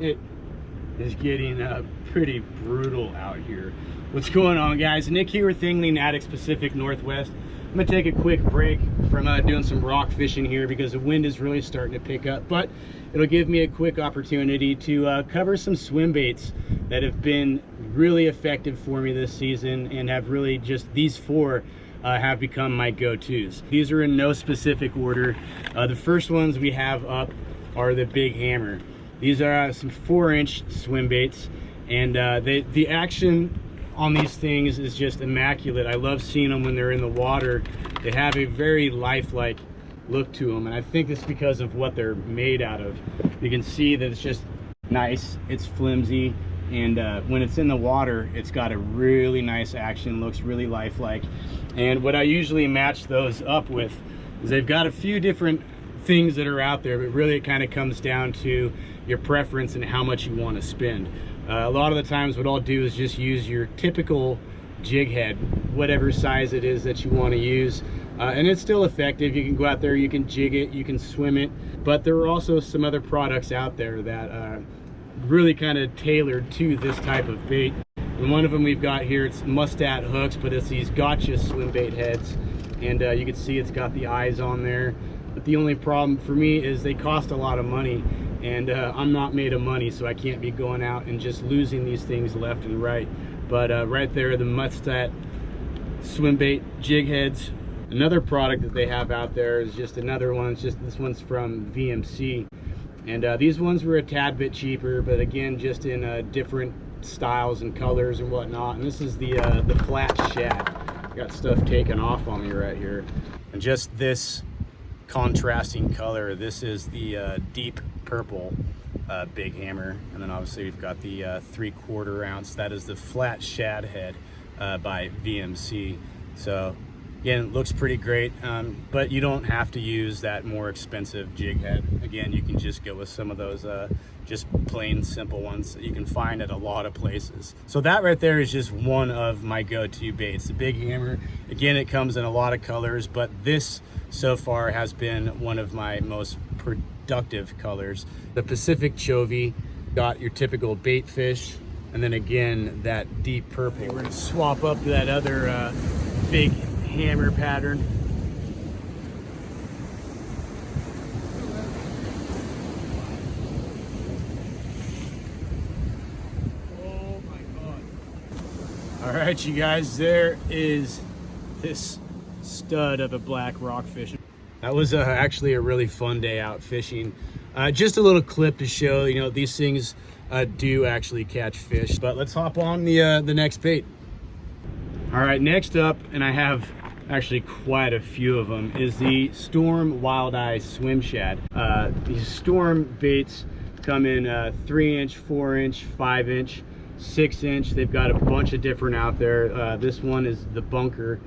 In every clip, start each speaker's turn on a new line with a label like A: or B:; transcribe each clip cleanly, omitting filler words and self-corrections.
A: It is getting pretty brutal out here. What's going on, guys? Nick here with Addicts Pacific Northwest. I'm gonna take a quick break from doing some rock fishing here because the wind is really starting to pick up, but it'll give me a quick opportunity to cover some swim baits that have been really effective for me this season, and have really just, these four have become my go-tos. These are in no specific order. The first ones we have up are the Big Hammer. These are some 4-inch swim baits, and the action on these things is just immaculate. I love seeing them when they're in the water. They have a very lifelike look to them, and I think it's because of what they're made out of. You can see that it's just nice, it's flimsy, and when it's in the water, it's got a really nice action, looks really lifelike. And what I usually match those up with is they've got a few different things that are out there, but really it kind of comes down to your preference and how much you want to spend. A lot of the times what I'll do is just use your typical jig head, whatever size it is that you want to use, and it's still effective. You can go out there, you can jig it, you can swim it, but there are also some other products out there that really kind of tailored to this type of bait. And one of them we've got here, it's Mustat hooks, but it's these gotcha swim bait heads, and you can see it's got the eyes on there. But the only problem for me is they cost a lot of money, and I'm not made of money, so I can't be going out and just losing these things left and right. But right there, the Mustat swim bait jig heads. Another product that they have out there is just another one. It's just, this one's from VMC, and these ones were a tad bit cheaper, but again, just in different styles and colors and whatnot. And this is the flat shad. Got stuff taken off on me right here, and just this contrasting color. This is the deep purple Big Hammer, and then obviously we've got the 3/4 ounce. That is the flat shad head by VMC. So again, it looks pretty great, but you don't have to use that more expensive jig head. Again, you can just go with some of those just plain simple ones that you can find at a lot of places. So that right there is just one of my go-to baits. The Big Hammer, again, it comes in a lot of colors, but this so far has been one of my most productive colors. The Pacific Chovy, got your typical bait fish, and then again that deep purple. We're gonna swap up to that other Big Hammer pattern. Oh my god. All right, you guys, there is this stud of a black rockfish. That was actually a really fun day out fishing. Just a little clip to show, you know, these things do actually catch fish. But let's hop on the next bait. All right, next up, and I have actually quite a few of them, is the Storm Wild Eye Swim Shad. These Storm baits come in 3-inch, 4-inch, 5-inch, 6-inch. They've got a bunch of different out there. This one is the Bunker,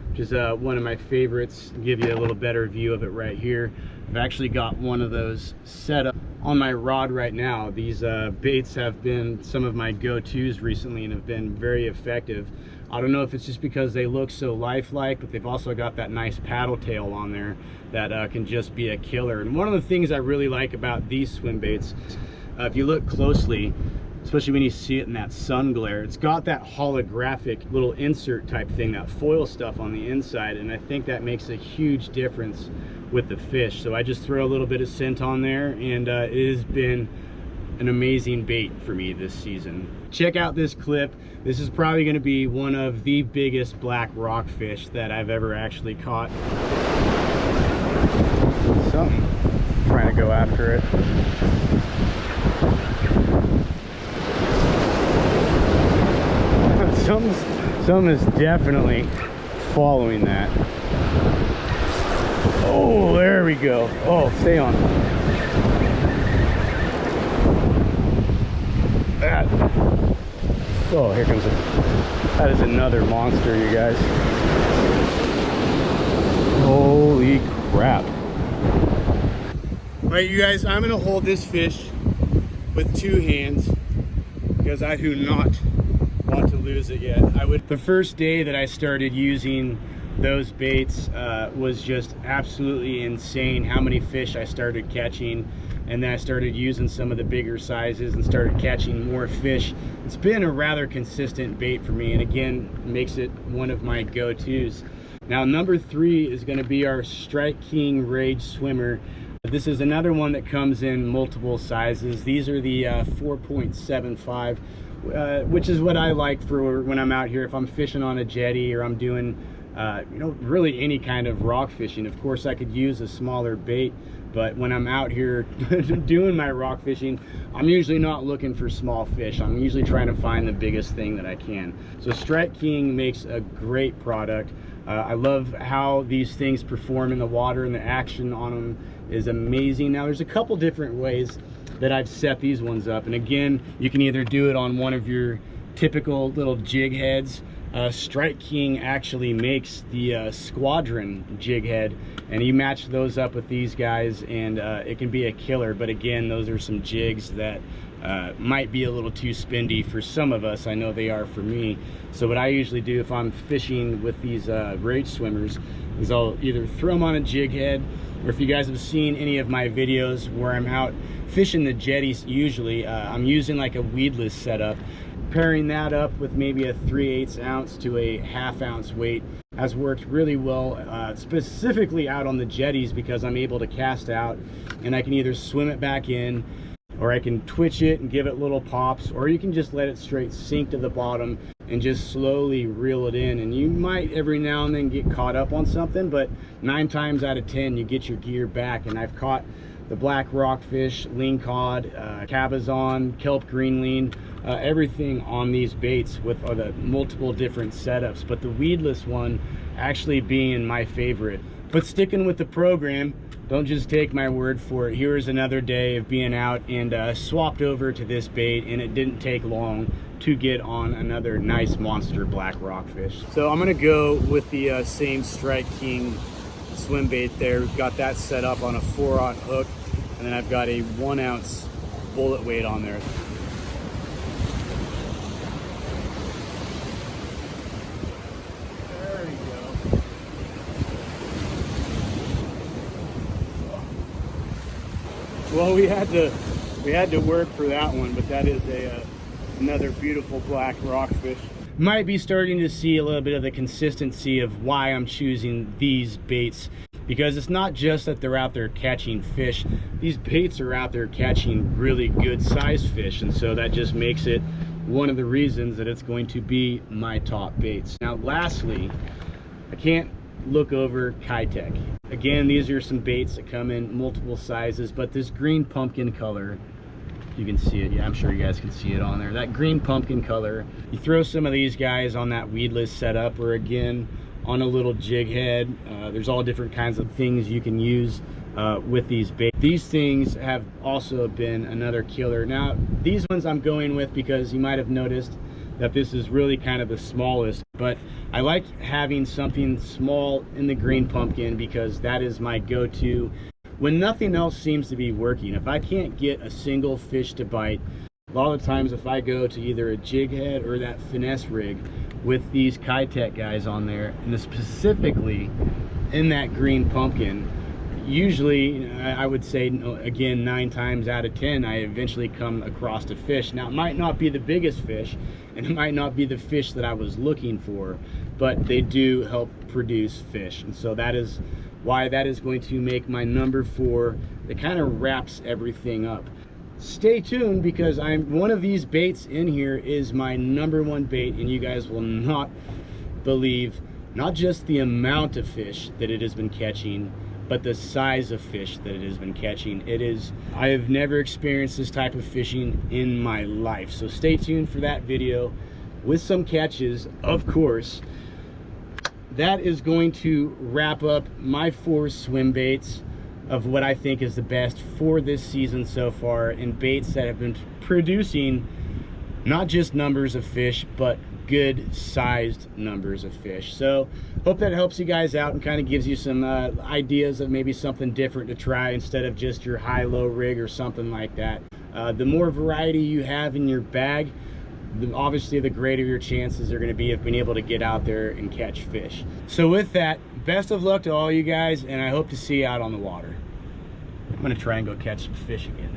A: which is one of my favorites. I'll give you a little better view of it right here. I've actually got one of those set up on my rod right now. These baits have been some of my go-tos recently and have been very effective. I don't know if it's just because they look so lifelike, but they've also got that nice paddle tail on there that can just be a killer. And one of the things I really like about these swim baits, if you look closely, especially when you see it in that sun glare, it's got that holographic little insert type thing, that foil stuff on the inside, and I think that makes a huge difference with the fish. So I just throw a little bit of scent on there, and it has been an amazing bait for me this season. Check out this clip. This is probably going to be one of the biggest black rockfish that I've ever actually caught. Something trying to go after it. Something is definitely following that. Oh, there we go. Oh, stay on. That. Oh, here comes it. That is another monster, you guys. Holy crap. All right, you guys, I'm gonna hold this fish with 2 hands because I do not want to lose it yet. The first day that I started using those baits was just absolutely insane how many fish I started catching. and then I started using some of the bigger sizes and started catching more fish. It's been a rather consistent bait for me, and again, makes it one of my go-tos. Now, number 3 is going to be our Strike King Rage Swimmer. This is another one that comes in multiple sizes. These are the 4.75, which is what I like for when I'm out here. If I'm fishing on a jetty or I'm doing, you know, really any kind of rock fishing. Of course, I could use a smaller bait, but when I'm out here doing my rock fishing, I'm usually not looking for small fish. I'm usually trying to find the biggest thing that I can. So Strike King makes a great product. I love how these things perform in the water, and the action on them is amazing. Now, there's a couple different ways that I've set these ones up, and again, you can either do it on one of your typical little jig heads. Strike King actually makes the Squadron jig head, and you match those up with these guys, and it can be a killer. But again, those are some jigs that might be a little too spendy for some of us. I know they are for me. So what I usually do if I'm fishing with these Rage Swimmers is I'll either throw them on a jig head, or if you guys have seen any of my videos where I'm out fishing the jetties, usually I'm using like a weedless setup. Pairing that up with maybe a 3/8 ounce to a 1/2 ounce weight has worked really well, specifically out on the jetties, because I'm able to cast out and I can either swim it back in, or I can twitch it and give it little pops, or you can just let it straight sink to the bottom and just slowly reel it in. And you might every now and then get caught up on something, but 9 times out of 10 you get your gear back. And I've caught the black rockfish, lingcod, cabezon, kelp greenling, everything on these baits with the multiple different setups, but the weedless one actually being my favorite. But sticking with the program, don't just take my word for it. Here's another day of being out, and swapped over to this bait, and it didn't take long to get on another nice monster black rockfish. So I'm gonna go with the same Strike King swim bait there. We've got that set up on a 4/0 hook, and then I've got a 1 ounce bullet weight on there. There you go. Well, we had to work for that one, but that is another beautiful black rockfish. Might be starting to see a little bit of the consistency of why I'm choosing these baits, because it's not just that they're out there catching fish. These baits are out there catching really good sized fish, and so that just makes it one of the reasons that it's going to be my top baits. Now, lastly, I can't look over Keitech. Again, these are some baits that come in multiple sizes, but this green pumpkin color, you can see it. Yeah, I'm sure you guys can see it on there. That green pumpkin color, you throw some of these guys on that weedless setup, or again on a little jig head. There's all different kinds of things you can use with these baits. These things have also been another killer. Now, these ones I'm going with because you might have noticed that this is really kind of the smallest, but I like having something small in the green pumpkin because that is my go-to when nothing else seems to be working. If I can't get a single fish to bite, a lot of times if I go to either a jig head or that finesse rig with these Keitech guys on there, and specifically in that green pumpkin, usually I would say, again, 9 times out of 10 I eventually come across a fish. Now, it might not be the biggest fish, and it might not be the fish that I was looking for, but they do help produce fish, and so that is why that is going to make my number 4. That kind of wraps everything up. Stay tuned, because one of these baits in here is my number 1 bait, and you guys will not believe not just the amount of fish that it has been catching, but the size of fish that it has been catching. I have never experienced this type of fishing in my life. So stay tuned for that video with some catches, of course. That is going to wrap up my 4 swim baits of what I think is the best for this season so far, and baits that have been producing not just numbers of fish, but good sized numbers of fish. So hope that helps you guys out and kind of gives you some ideas of maybe something different to try instead of just your high-low rig or something like that. The more variety you have in your bag, obviously the greater your chances are going to be of being able to get out there and catch fish. So with that, best of luck to all you guys, and I hope to see you out on the water. I'm gonna try and go catch some fish again.